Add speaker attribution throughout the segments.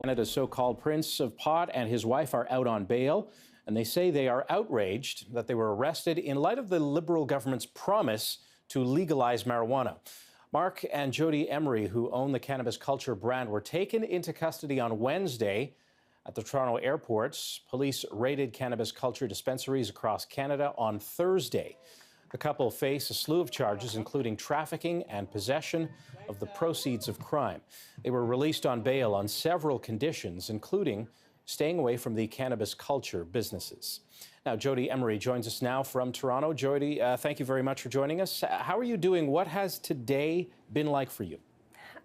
Speaker 1: Canada's so-called Prince of Pot and his wife are out on bail, and they say they are outraged that they were arrested in light of the Liberal government's promise to legalize marijuana. Mark and Jodie Emery, who own the Cannabis Culture brand, were taken into custody on Wednesday at the Toronto airports. Police raided Cannabis Culture dispensaries across Canada on Thursday. The couple face a slew of charges, including trafficking and possession of the proceeds of crime. They were released on bail on several conditions, including staying away from the Cannabis Culture businesses. Now, Jodie Emery joins us now from Toronto. Jodie, thank you very much for joining us. How are you doing? What has today been like for you?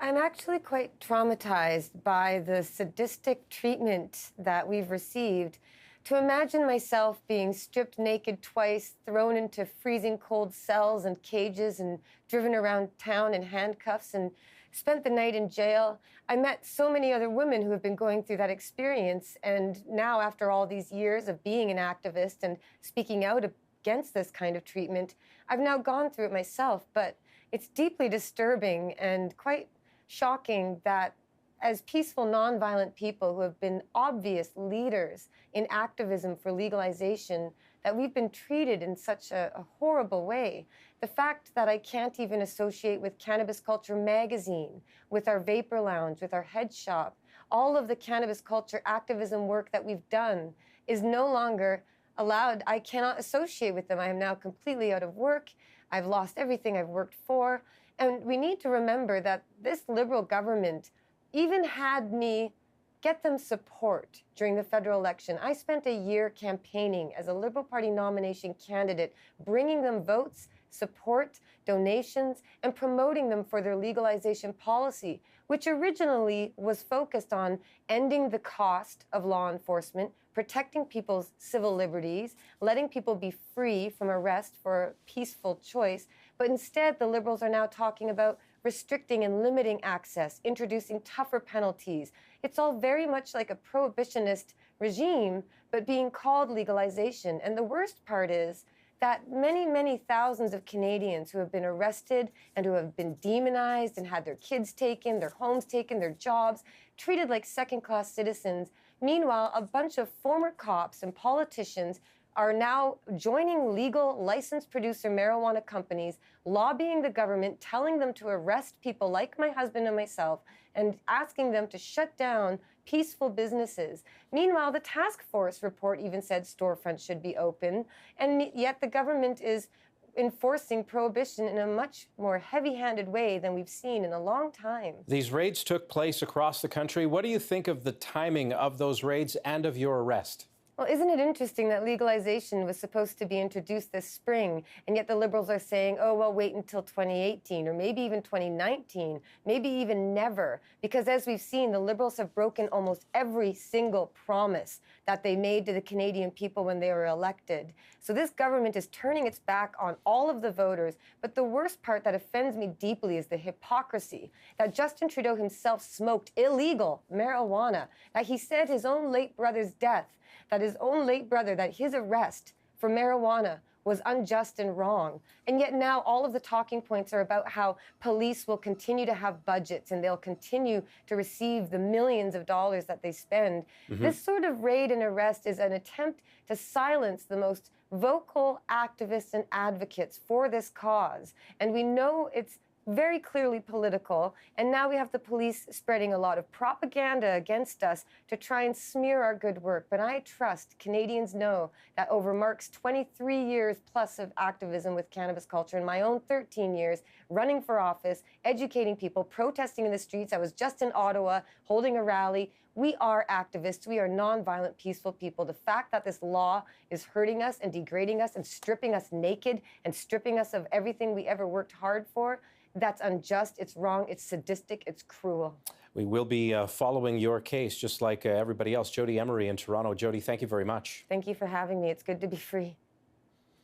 Speaker 2: I'm actually quite traumatized by the sadistic treatment that we've received. To imagine myself being stripped naked twice, thrown into freezing cold cells and cages and driven around town in handcuffs and spent the night in jail. I met so many other women who have been going through that experience. And now, after all these years of being an activist and speaking out against this kind of treatment, I've now gone through it myself. But it's deeply disturbing and quite shocking that as peaceful, nonviolent people who have been obvious leaders in activism for legalization, that we've been treated in such a horrible way. The fact that I can't even associate with Cannabis Culture magazine, with our Vapor Lounge, with our head shop, all of the Cannabis Culture activism work that we've done is no longer allowed. I cannot associate with them. I am now completely out of work. I've lost everything I've worked for. And we need to remember that this Liberal government even had me get them support during the federal election. I spent a year campaigning as a Liberal Party nomination candidate, bringing them votes, support, donations, and promoting them for their legalization policy, which originally was focused on ending the cost of law enforcement, protecting people's civil liberties, letting people be free from arrest for peaceful choice. But instead, the Liberals are now talking about restricting and limiting access, introducing tougher penalties. It's all very much like a prohibitionist regime, but being called legalization. And the worst part is that many, many thousands of Canadians who have been arrested and who have been demonized and had their kids taken, their homes taken, their jobs, treated like second-class citizens. Meanwhile, a bunch of former cops and politicians are now joining legal licensed producer marijuana companies, lobbying the government, telling them to arrest people like my husband and myself, and asking them to shut down peaceful businesses. Meanwhile, the task force report even said storefronts should be open, and yet the government is enforcing prohibition in a much more heavy-handed way than we've seen in a long time.
Speaker 1: These raids took place across the country. What do you think of the timing of those raids and of your arrest?
Speaker 2: Well, isn't it interesting that legalization was supposed to be introduced this spring, and yet the Liberals are saying, oh, well, wait until 2018, or maybe even 2019, maybe even never. Because as we've seen, the Liberals have broken almost every single promise that they made to the Canadian people when they were elected. So this government is turning its back on all of the voters. But the worst part that offends me deeply is the hypocrisy that Justin Trudeau himself smoked illegal marijuana, that he said his own late brother's death, that his own late brother, that his arrest for marijuana was unjust and wrong. And yet now all of the talking points are about how police will continue to have budgets and they'll continue to receive the millions of dollars that they spend. This sort of raid and arrest is an attempt to silence the most vocal activists and advocates for this cause. And we know it's very clearly political, and now we have the police spreading a lot of propaganda against us to try and smear our good work. But I trust Canadians know that over Mark's 23 years plus of activism with Cannabis Culture and my own 13 years running for office, educating people, protesting in the streets. I was just in Ottawa holding a rally. We are activists. We are nonviolent, peaceful people. The fact that this law is hurting us and degrading us and stripping us naked and stripping us of everything we ever worked hard for, that's unjust, it's wrong, it's sadistic, it's cruel.
Speaker 1: We will be following your case, just like everybody else. Jodie Emery in Toronto. Jodie, thank you very much.
Speaker 2: Thank you for having me. It's good to be free.